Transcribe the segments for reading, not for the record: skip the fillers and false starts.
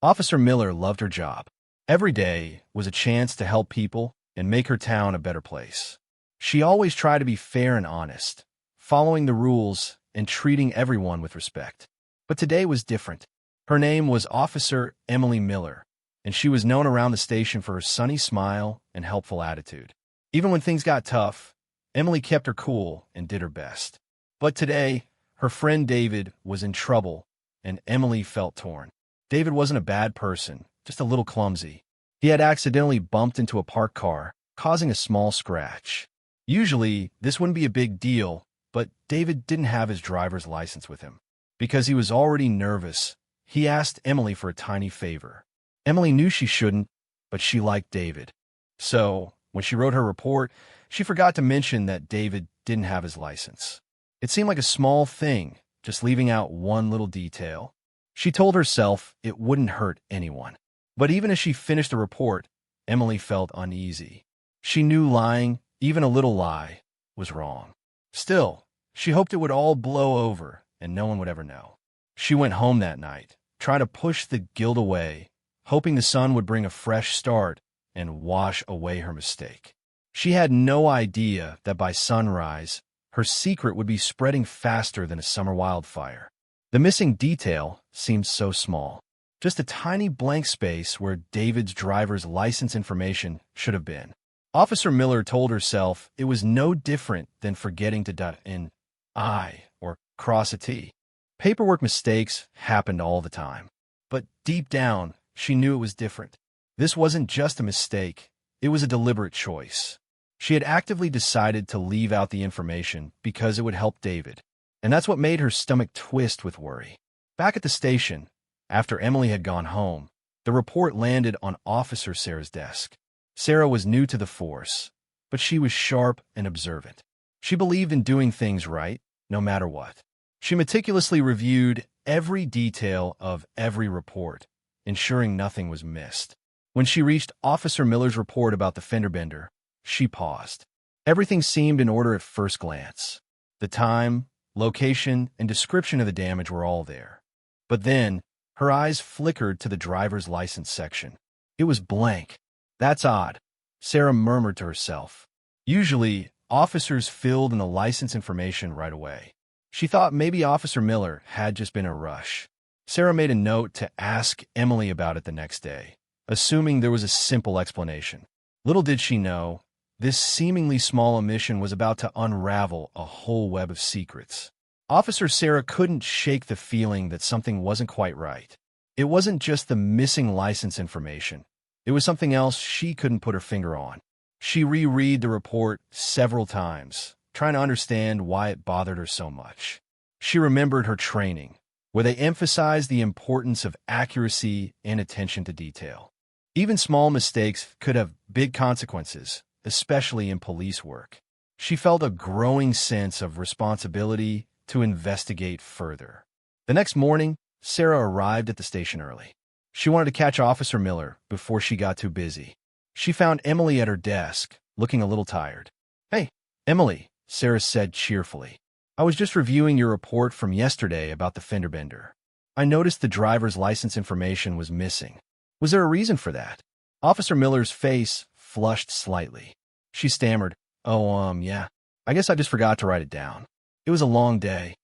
Officer Miller loved her job. Every day was a chance to help people and make her town a better place. She always tried to be fair and honest, following the rules and treating everyone with respect. But today was different. Her name was Officer Emily Miller, and she was known around the station for her sunny smile and helpful attitude. Even when things got tough, Emily kept her cool and did her best. But today, her friend David was in trouble, and Emily felt torn. David wasn't a bad person, just a little clumsy. He had accidentally bumped into a parked car, causing a small scratch. Usually, this wouldn't be a big deal, but David didn't have his driver's license with him. Because he was already nervous, he asked Emily for a tiny favor. Emily knew she shouldn't, but she liked David. So, when she wrote her report, she forgot to mention that David didn't have his license. It seemed like a small thing, just leaving out one little detail. She told herself it wouldn't hurt anyone. But even as she finished the report, Emily felt uneasy. She knew lying, even a little lie, was wrong. Still, she hoped it would all blow over and no one would ever know. She went home that night, trying to push the guilt away, hoping the sun would bring a fresh start and wash away her mistake. She had no idea that by sunrise, her secret would be spreading faster than a summer wildfire. The missing detail seemed so small, just a tiny blank space where David's driver's license information should have been. Officer Miller told herself it was no different than forgetting to dot an I or cross a T. Paperwork mistakes happened all the time. But deep down, she knew it was different. This wasn't just a mistake, it was a deliberate choice. She had actively decided to leave out the information because it would help David. And that's what made her stomach twist with worry. Back at the station, after Emily had gone home, the report landed on Officer Sarah's desk. Sarah was new to the force, but she was sharp and observant. She believed in doing things right, no matter what. She meticulously reviewed every detail of every report, ensuring nothing was missed. When she reached Officer Miller's report about the fender bender, she paused. Everything seemed in order at first glance. The time, location, and description of the damage were all there. But then, her eyes flickered to the driver's license section. It was blank. That's odd, Sarah murmured to herself. Usually, officers filled in the license information right away. She thought maybe Officer Miller had just been in a rush. Sarah made a note to ask Emily about it the next day, assuming there was a simple explanation. Little did she know, this seemingly small omission was about to unravel a whole web of secrets. Officer Sarah couldn't shake the feeling that something wasn't quite right. It wasn't just the missing license information. It was something else she couldn't put her finger on. She reread the report several times, trying to understand why it bothered her so much. She remembered her training, where they emphasized the importance of accuracy and attention to detail. Even small mistakes could have big consequences, especially in police work. She felt a growing sense of responsibility to investigate further. The next morning, Sarah arrived at the station early. She wanted to catch Officer Miller before she got too busy. She found Emily at her desk, looking a little tired. "Hey, Emily," Sarah said cheerfully. "I was just reviewing your report from yesterday about the fender bender. I noticed the driver's license information was missing. Was there a reason for that?" Officer Miller's face flushed slightly. She stammered, yeah. I guess I just forgot to write it down. It was a long day."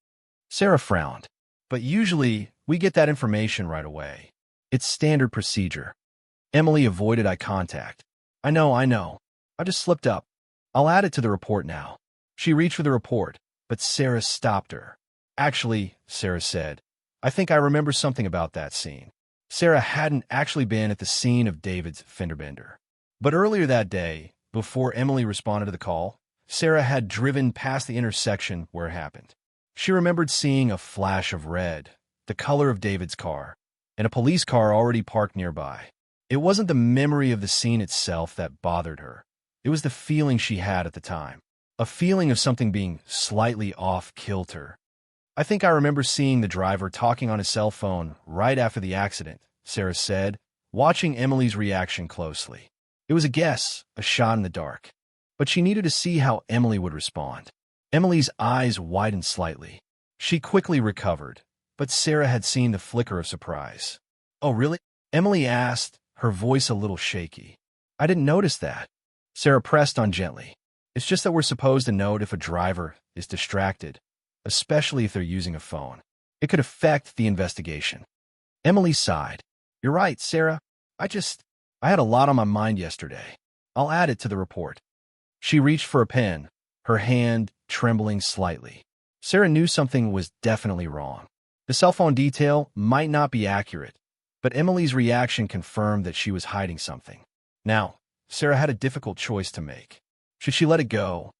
Sarah frowned. "But usually, we get that information right away. It's standard procedure." Emily avoided eye contact. I know. I just slipped up. I'll add it to the report now." She reached for the report, but Sarah stopped her. "Actually," Sarah said, "I think I remember something about that scene." Sarah hadn't actually been at the scene of David's fender bender. But earlier that day, before Emily responded to the call, Sarah had driven past the intersection where it happened. She remembered seeing a flash of red, the color of David's car, and a police car already parked nearby. It wasn't the memory of the scene itself that bothered her. It was the feeling she had at the time. A feeling of something being slightly off-kilter. "I think I remember seeing the driver talking on his cell phone right after the accident," Sarah said, watching Emily's reaction closely. It was a guess, a shot in the dark. But she needed to see how Emily would respond. Emily's eyes widened slightly. She quickly recovered, but Sarah had seen the flicker of surprise. "Oh, really?" Emily asked, her voice a little shaky. I didn't notice that. Sarah pressed on gently. It's just that we're supposed to note if a driver is distracted, especially if they're using a phone. It could affect the investigation. Emily sighed. You're right, Sarah. I had a lot on my mind yesterday. I'll add it to the report. She reached for a pen, her hand trembling slightly. Sarah knew something was definitely wrong. The cell phone detail might not be accurate, but Emily's reaction confirmed that she was hiding something. Now, Sarah had a difficult choice to make. Should she let it go,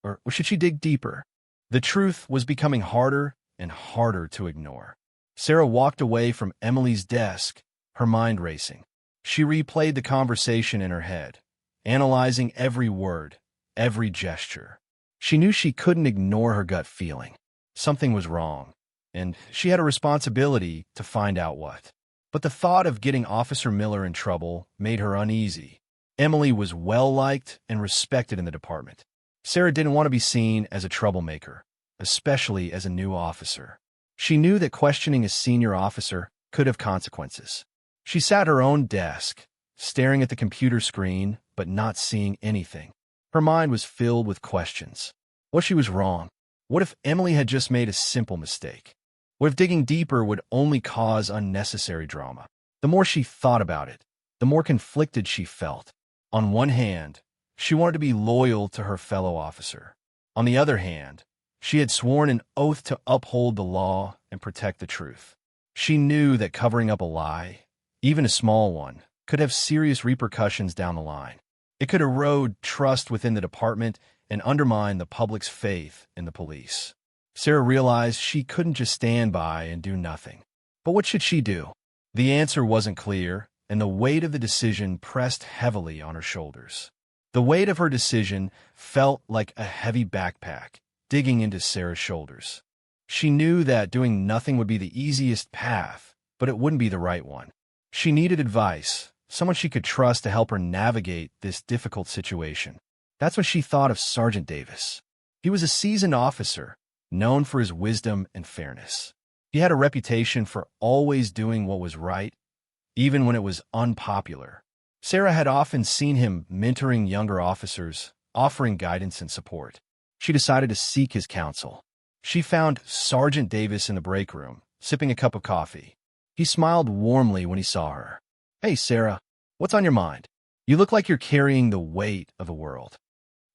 or should she dig deeper? The truth was becoming harder and harder to ignore. Sarah walked away from Emily's desk, her mind racing. She replayed the conversation in her head, analyzing every word, every gesture. She knew she couldn't ignore her gut feeling. Something was wrong, and she had a responsibility to find out what. But the thought of getting Officer Miller in trouble made her uneasy. Emily was well-liked and respected in the department. Sarah didn't want to be seen as a troublemaker, especially as a new officer. She knew that questioning a senior officer could have consequences. She sat at her own desk, staring at the computer screen but not seeing anything. Her mind was filled with questions. What if she was wrong? What if Emily had just made a simple mistake? What if digging deeper would only cause unnecessary drama? The more she thought about it, the more conflicted she felt. On one hand, she wanted to be loyal to her fellow officer. On the other hand, she had sworn an oath to uphold the law and protect the truth. She knew that covering up a lie, even a small one, could have serious repercussions down the line. It could erode trust within the department and undermine the public's faith in the police. Sarah realized she couldn't just stand by and do nothing. But what should she do? The answer wasn't clear, and the weight of the decision pressed heavily on her shoulders. The weight of her decision felt like a heavy backpack, digging into Sarah's shoulders. She knew that doing nothing would be the easiest path, but it wouldn't be the right one. She needed advice, someone she could trust to help her navigate this difficult situation. That's when she thought of Sergeant Davis. He was a seasoned officer, known for his wisdom and fairness. He had a reputation for always doing what was right, even when it was unpopular. Sarah had often seen him mentoring younger officers, offering guidance and support. She decided to seek his counsel. She found Sergeant Davis in the break room, sipping a cup of coffee. He smiled warmly when he saw her. Hey, Sarah, what's on your mind? You look like you're carrying the weight of the world.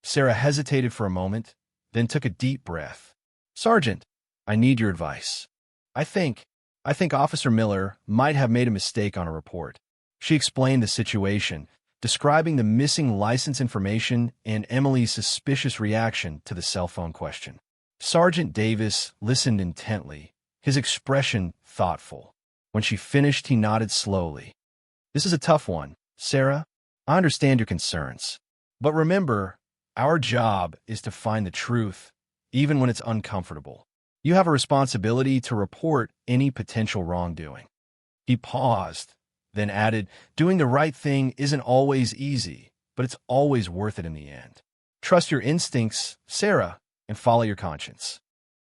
Sarah hesitated for a moment, then took a deep breath. Sergeant, I need your advice. I think Officer Miller might have made a mistake on a report. She explained the situation, describing the missing license information and Emily's suspicious reaction to the cell phone question. Sergeant Davis listened intently, his expression thoughtful. When she finished, he nodded slowly. This is a tough one, Sarah. I understand your concerns. But remember, our job is to find the truth, even when it's uncomfortable. You have a responsibility to report any potential wrongdoing. He paused, then added, doing the right thing isn't always easy, but it's always worth it in the end. Trust your instincts, Sarah, and follow your conscience.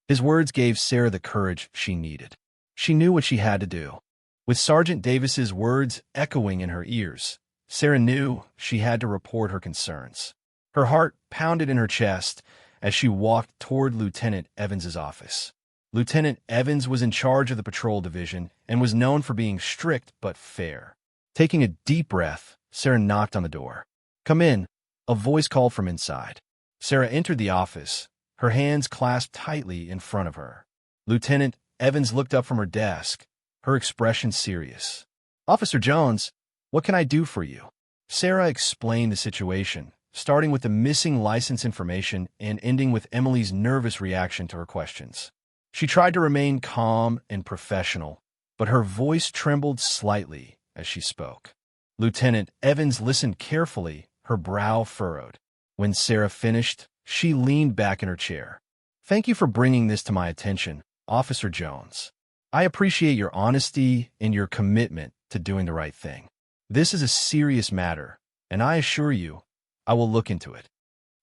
His words gave Sarah the courage she needed. She knew what she had to do. With Sergeant Davis's words echoing in her ears, Sarah knew she had to report her concerns. Her heart pounded in her chest as she walked toward Lieutenant Evans's office. Lieutenant Evans was in charge of the patrol division and was known for being strict but fair. Taking a deep breath, Sarah knocked on the door. Come in, a voice called from inside. Sarah entered the office, her hands clasped tightly in front of her. Lieutenant Evans looked up from her desk, her expression serious. Officer Jones, what can I do for you? Sarah explained the situation, starting with the missing license information and ending with Emily's nervous reaction to her questions. She tried to remain calm and professional, but her voice trembled slightly as she spoke. Lieutenant Evans listened carefully, her brow furrowed. When Sarah finished, she leaned back in her chair. Thank you for bringing this to my attention, Officer Jones. I appreciate your honesty and your commitment to doing the right thing. This is a serious matter, and I assure you, I will look into it.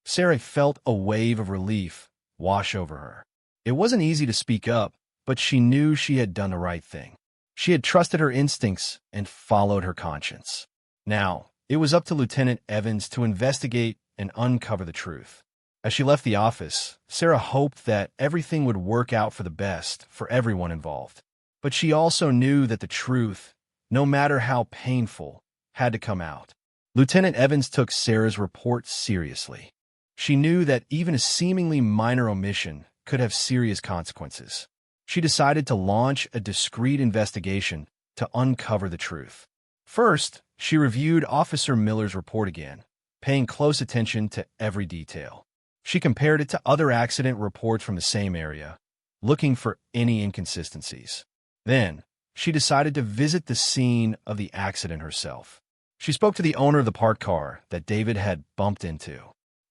Sarah felt a wave of relief wash over her. It wasn't easy to speak up, but she knew she had done the right thing. She had trusted her instincts and followed her conscience. Now, it was up to Lieutenant Evans to investigate and uncover the truth. As she left the office, Sarah hoped that everything would work out for the best for everyone involved. But she also knew that the truth, no matter how painful, had to come out. Lieutenant Evans took Sarah's report seriously. She knew that even a seemingly minor omission could have serious consequences. She decided to launch a discreet investigation to uncover the truth. First, she reviewed Officer Miller's report again, paying close attention to every detail. She compared it to other accident reports from the same area, looking for any inconsistencies. Then, she decided to visit the scene of the accident herself. She spoke to the owner of the parked car that David had bumped into.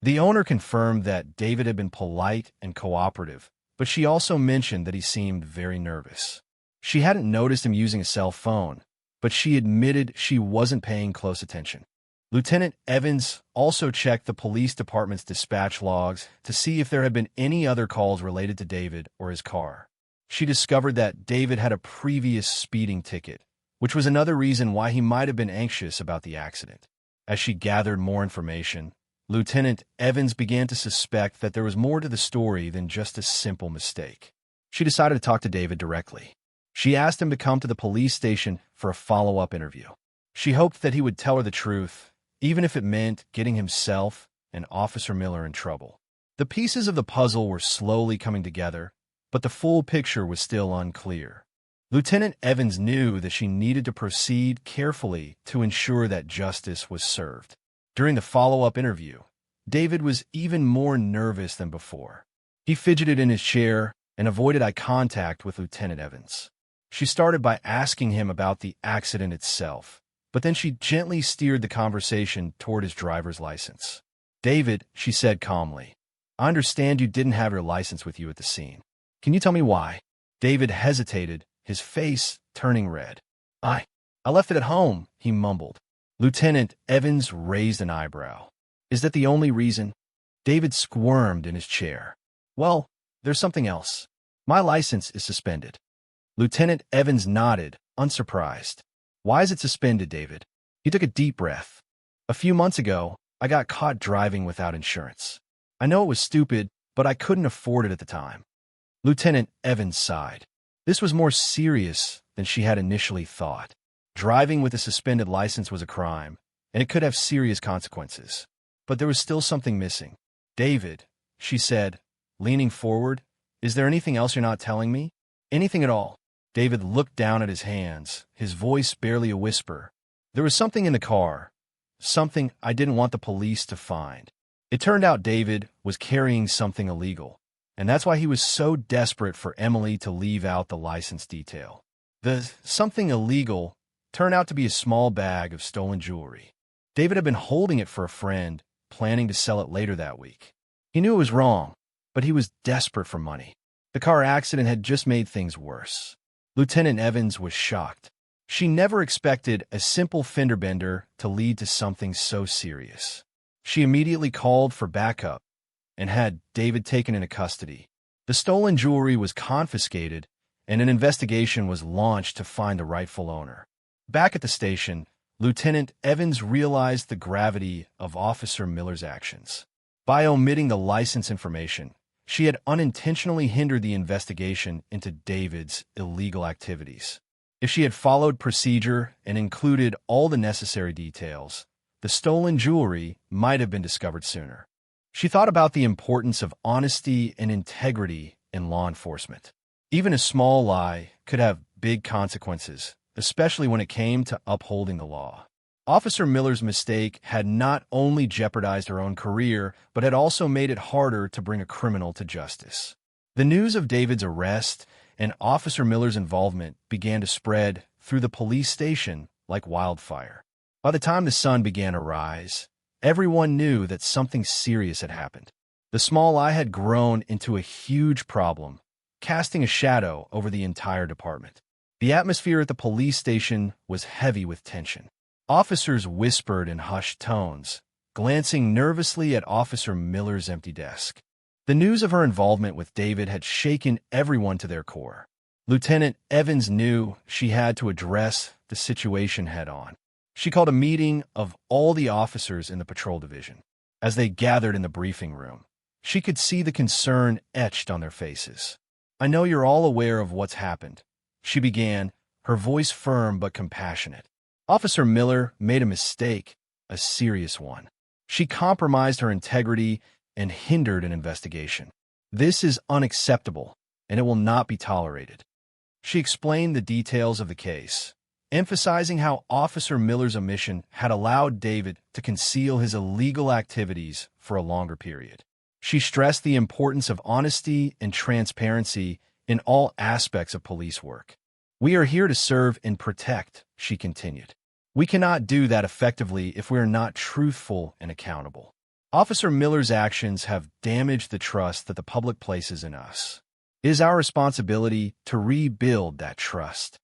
The owner confirmed that David had been polite and cooperative, but she also mentioned that he seemed very nervous. She hadn't noticed him using a cell phone, but she admitted she wasn't paying close attention. Lieutenant Evans also checked the police department's dispatch logs to see if there had been any other calls related to David or his car. She discovered that David had a previous speeding ticket, which was another reason why he might have been anxious about the accident. As she gathered more information, Lieutenant Evans began to suspect that there was more to the story than just a simple mistake. She decided to talk to David directly. She asked him to come to the police station for a follow-up interview. She hoped that he would tell her the truth, even if it meant getting himself and Officer Miller in trouble. The pieces of the puzzle were slowly coming together, but the full picture was still unclear. Lieutenant Evans knew that she needed to proceed carefully to ensure that justice was served. During the follow-up interview, David was even more nervous than before. He fidgeted in his chair and avoided eye contact with Lieutenant Evans. She started by asking him about the accident itself, but then she gently steered the conversation toward his driver's license. "David," she said calmly, "I understand you didn't have your license with you at the scene. Can you tell me why?" David hesitated, his face turning red. I left it at home," he mumbled. Lieutenant Evans raised an eyebrow. "Is that the only reason?" David squirmed in his chair. "Well, there's something else. My license is suspended." Lieutenant Evans nodded, unsurprised. "Why is it suspended, David?" He took a deep breath. "A few months ago, I got caught driving without insurance. I know it was stupid, but I couldn't afford it at the time." Lieutenant Evans sighed. This was more serious than she had initially thought. Driving with a suspended license was a crime, and it could have serious consequences. But there was still something missing. "David," she said, leaning forward, "is there anything else you're not telling me? Anything at all?" David looked down at his hands, his voice barely a whisper. "There was something in the car, something I didn't want the police to find." It turned out David was carrying something illegal, and that's why he was so desperate for Emily to leave out the license detail. The something illegal turned out to be a small bag of stolen jewelry. David had been holding it for a friend, planning to sell it later that week. He knew it was wrong, but he was desperate for money. The car accident had just made things worse. Lieutenant Evans was shocked. She never expected a simple fender bender to lead to something so serious. She immediately called for backup and had David taken into custody. The stolen jewelry was confiscated, and an investigation was launched to find the rightful owner. Back at the station, Lieutenant Evans realized the gravity of Officer Miller's actions. By omitting the license information, she had unintentionally hindered the investigation into David's illegal activities. If she had followed procedure and included all the necessary details, the stolen jewelry might have been discovered sooner. She thought about the importance of honesty and integrity in law enforcement. Even a small lie could have big consequences, especially when it came to upholding the law. Officer Miller's mistake had not only jeopardized her own career, but had also made it harder to bring a criminal to justice. The news of David's arrest and Officer Miller's involvement began to spread through the police station like wildfire. By the time the sun began to rise, everyone knew that something serious had happened. The small lie had grown into a huge problem, casting a shadow over the entire department. The atmosphere at the police station was heavy with tension. Officers whispered in hushed tones, glancing nervously at Officer Miller's empty desk. The news of her involvement with David had shaken everyone to their core. Lieutenant Evans knew she had to address the situation head-on. She called a meeting of all the officers in the patrol division. As they gathered in the briefing room, she could see the concern etched on their faces. "I know you're all aware of what's happened," she began, her voice firm but compassionate. "Officer Miller made a mistake, a serious one. She compromised her integrity and hindered an investigation. This is unacceptable, and it will not be tolerated." She explained the details of the case, emphasizing how Officer Miller's omission had allowed David to conceal his illegal activities for a longer period. She stressed the importance of honesty and transparency in all aspects of police work. "We are here to serve and protect," she continued. "We cannot do that effectively if we are not truthful and accountable. Officer Miller's actions have damaged the trust that the public places in us. It is our responsibility to rebuild that trust."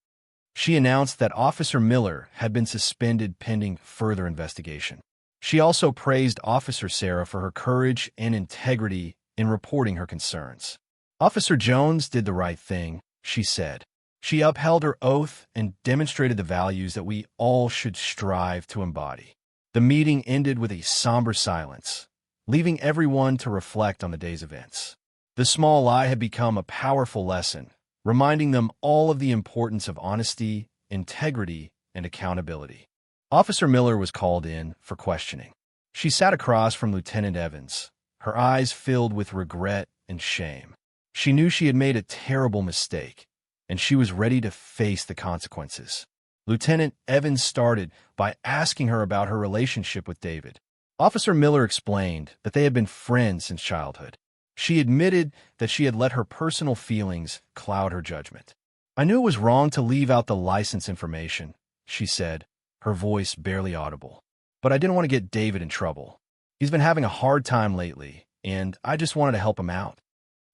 She announced that Officer Miller had been suspended pending further investigation. She also praised Officer Sarah for her courage and integrity in reporting her concerns. "Officer Jones did the right thing," she said. "She upheld her oath and demonstrated the values that we all should strive to embody." The meeting ended with a somber silence, leaving everyone to reflect on the day's events. The small lie had become a powerful lesson, reminding them all of the importance of honesty, integrity, and accountability. Officer Miller was called in for questioning. She sat across from Lieutenant Evans, her eyes filled with regret and shame. She knew she had made a terrible mistake, and she was ready to face the consequences. Lieutenant Evans started by asking her about her relationship with David. Officer Miller explained that they had been friends since childhood. She admitted that she had let her personal feelings cloud her judgment. "I knew it was wrong to leave out the license information," she said, her voice barely audible. "But I didn't want to get David in trouble. He's been having a hard time lately, and I just wanted to help him out."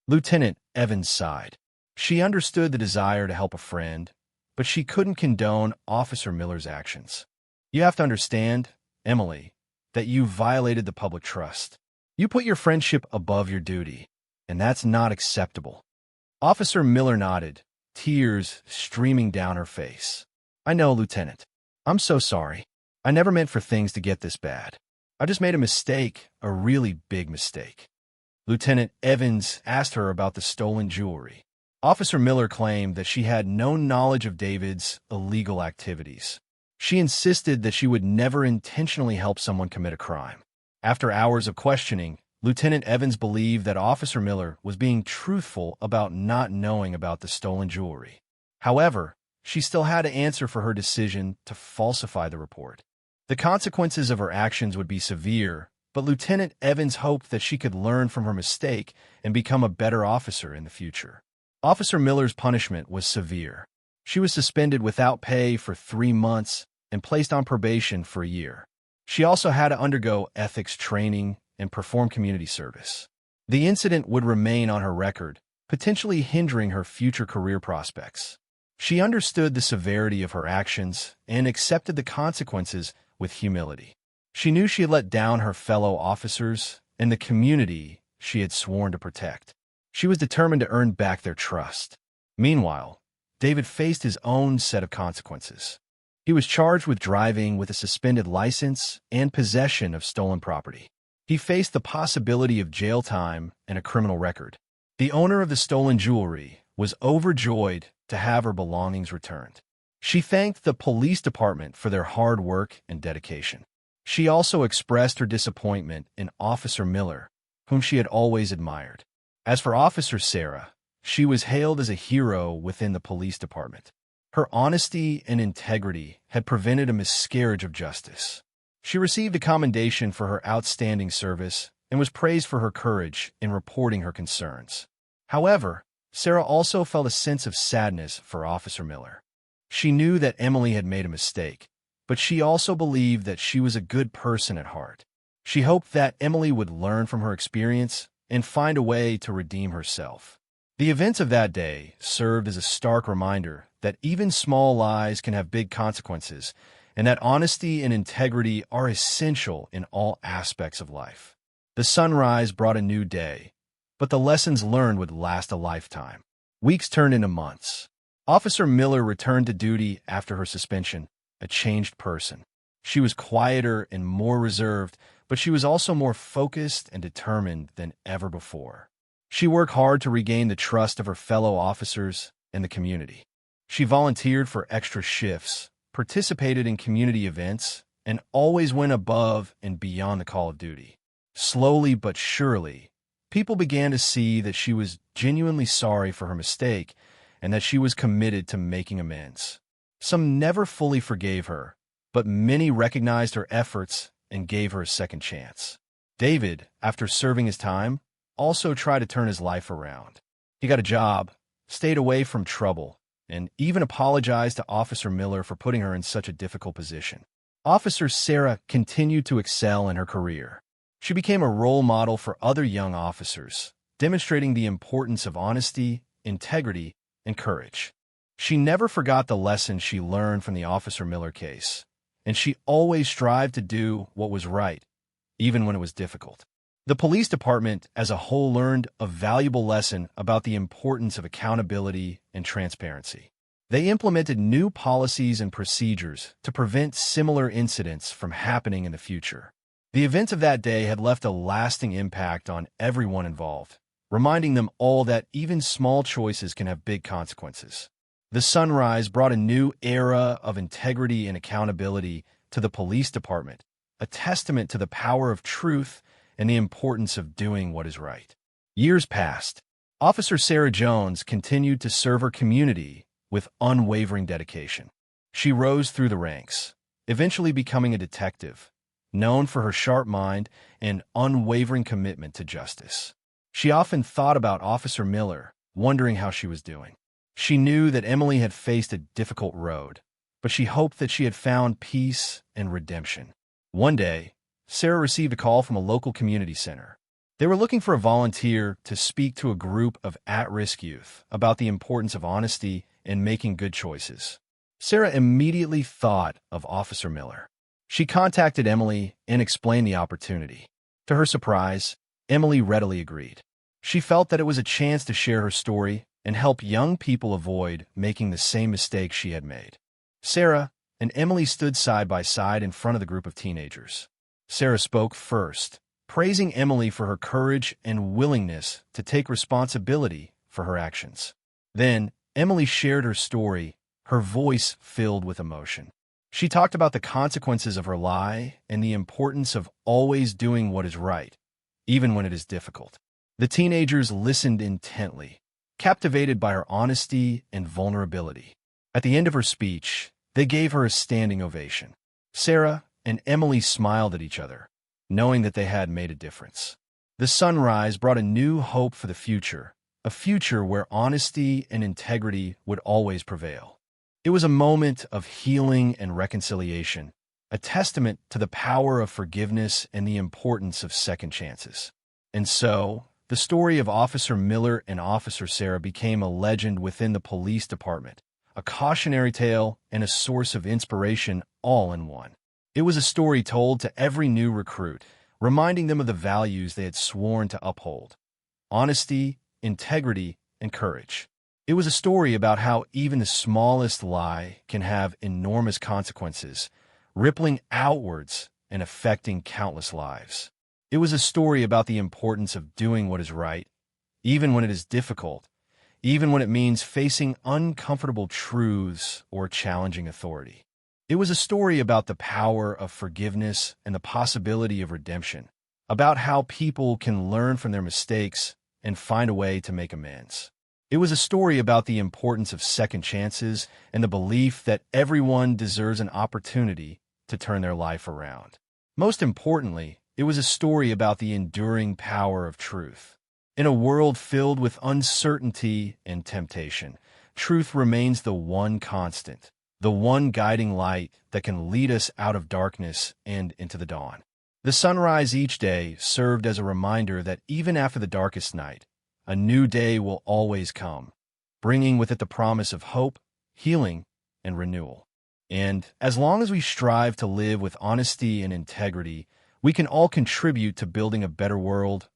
Lieutenant Evans sighed. She understood the desire to help a friend, but she couldn't condone Officer Miller's actions. "You have to understand, Emily, that you violated the public trust. You put your friendship above your duty, and that's not acceptable." Officer Miller nodded, tears streaming down her face. "I know, Lieutenant. I'm so sorry. I never meant for things to get this bad. I just made a mistake, a really big mistake." Lieutenant Evans asked her about the stolen jewelry. Officer Miller claimed that she had no knowledge of David's illegal activities. She insisted that she would never intentionally help someone commit a crime. After hours of questioning, Lieutenant Evans believed that Officer Miller was being truthful about not knowing about the stolen jewelry. However, she still had to answer for her decision to falsify the report. The consequences of her actions would be severe, but Lieutenant Evans hoped that she could learn from her mistake and become a better officer in the future. Officer Miller's punishment was severe. She was suspended without pay for 3 months and placed on probation for a year. She also had to undergo ethics training and perform community service. The incident would remain on her record, potentially hindering her future career prospects. She understood the severity of her actions and accepted the consequences with humility. She knew she had let down her fellow officers and the community she had sworn to protect. She was determined to earn back their trust. Meanwhile, David faced his own set of consequences. He was charged with driving with a suspended license and possession of stolen property. He faced the possibility of jail time and a criminal record. The owner of the stolen jewelry was overjoyed to have her belongings returned. She thanked the police department for their hard work and dedication. She also expressed her disappointment in Officer Miller, whom she had always admired. As for Officer Sarah, she was hailed as a hero within the police department. Her honesty and integrity had prevented a miscarriage of justice. She received a commendation for her outstanding service and was praised for her courage in reporting her concerns. However, Sarah also felt a sense of sadness for Officer Miller. She knew that Emily had made a mistake, but she also believed that she was a good person at heart. She hoped that Emily would learn from her experience and find a way to redeem herself. The events of that day served as a stark reminder that even small lies can have big consequences, and that honesty and integrity are essential in all aspects of life. The sunrise brought a new day, but the lessons learned would last a lifetime. Weeks turned into months. Officer Miller returned to duty after her suspension, a changed person. She was quieter and more reserved, but she was also more focused and determined than ever before. She worked hard to regain the trust of her fellow officers and the community. She volunteered for extra shifts, participated in community events, and always went above and beyond the call of duty. Slowly but surely, people began to see that she was genuinely sorry for her mistake and that she was committed to making amends. Some never fully forgave her, but many recognized her efforts and gave her a second chance. David, after serving his time, also tried to turn his life around. He got a job, stayed away from trouble, and even apologized to Officer Miller for putting her in such a difficult position. Officer Sarah continued to excel in her career. She became a role model for other young officers, demonstrating the importance of honesty, integrity, and courage. She never forgot the lessons she learned from the Officer Miller case, and she always strived to do what was right, even when it was difficult. The police department as a whole learned a valuable lesson about the importance of accountability and transparency. They implemented new policies and procedures to prevent similar incidents from happening in the future. The events of that day had left a lasting impact on everyone involved, reminding them all that even small choices can have big consequences. The sunrise brought a new era of integrity and accountability to the police department, a testament to the power of truth and the importance of doing what is right. Years passed. Officer Sarah Jones continued to serve her community with unwavering dedication. She rose through the ranks, eventually becoming a detective, known for her sharp mind and unwavering commitment to justice. She often thought about Officer Miller, wondering how she was doing. She knew that Emily had faced a difficult road, but she hoped that she had found peace and redemption. One day, Sarah received a call from a local community center. They were looking for a volunteer to speak to a group of at-risk youth about the importance of honesty and making good choices. Sarah immediately thought of Officer Miller. She contacted Emily and explained the opportunity. To her surprise, Emily readily agreed. She felt that it was a chance to share her story and help young people avoid making the same mistakes she had made. Sarah and Emily stood side by side in front of the group of teenagers. Sarah spoke first, praising Emily for her courage and willingness to take responsibility for her actions. Then, Emily shared her story, her voice filled with emotion. She talked about the consequences of her lie and the importance of always doing what is right, even when it is difficult. The teenagers listened intently, captivated by her honesty and vulnerability. At the end of her speech, they gave her a standing ovation. Sarah and Emily smiled at each other, knowing that they had made a difference. The sunrise brought a new hope for the future, a future where honesty and integrity would always prevail. It was a moment of healing and reconciliation, a testament to the power of forgiveness and the importance of second chances. And so, the story of Officer Miller and Officer Sarah became a legend within the police department, a cautionary tale and a source of inspiration all in one. It was a story told to every new recruit, reminding them of the values they had sworn to uphold: honesty, integrity, and courage. It was a story about how even the smallest lie can have enormous consequences, rippling outwards and affecting countless lives. It was a story about the importance of doing what is right, even when it is difficult, even when it means facing uncomfortable truths or challenging authority. It was a story about the power of forgiveness and the possibility of redemption, about how people can learn from their mistakes and find a way to make amends. It was a story about the importance of second chances and the belief that everyone deserves an opportunity to turn their life around. Most importantly, it was a story about the enduring power of truth. In a world filled with uncertainty and temptation, truth remains the one constant, the one guiding light that can lead us out of darkness and into the dawn. The sunrise each day served as a reminder that even after the darkest night, a new day will always come, bringing with it the promise of hope, healing, and renewal. And as long as we strive to live with honesty and integrity, we can all contribute to building a better world,